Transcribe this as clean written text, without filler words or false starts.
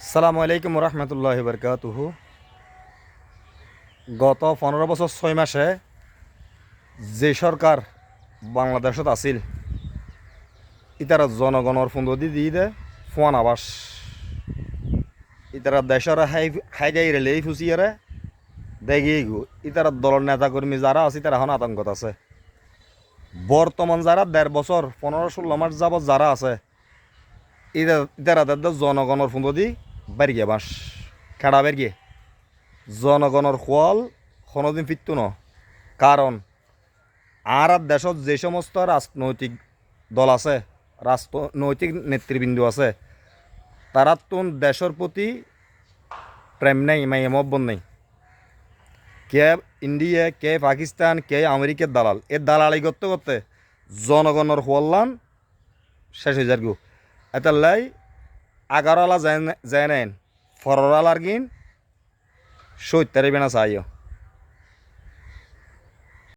আসসালামু আলাইকুম রহমতুল্লাহি বরকাতুহু। গত 15 বছর 6 মাসে যে সরকার বাংলাদেশত আছিল ইতারা জনগণের ফুন্দদি দিয়ে দে ফোন আবাস ইতারা দেশের হাই গাই রেলে ফুসিয়ারে দেখি গো ইতারা দলের নেতাকর্মী যারা আছে তারা এখন আতঙ্কত আছে। বর্তমান যারা 1.5 বছর 15-16 মাস যাবৎ যারা আছে ইতারা তাদের জনগণের ফুন্দদি বাড়িয়ে বাস খেড়া বেরিয়ে জনগণের খোয়াল কোনোদিন ফিরত ন। কারণ আর দেশত যে সমস্ত রাজনৈতিক দল আছে, রাজনৈতিক নেতৃবৃন্দ আছে, তারা তো দেশের প্রতি প্রেম নেই, মহব্বত নেই। কে ইন্ডিয়া, কে পাকিস্তান, কে আমেরিকার দালাল, এ দালালি করতে করতে জনগণের হল্লান শেষ হয়ে যার গো। এটা লাই 11 যায় নেন ফরালার গিন 70 বেনা চাইও।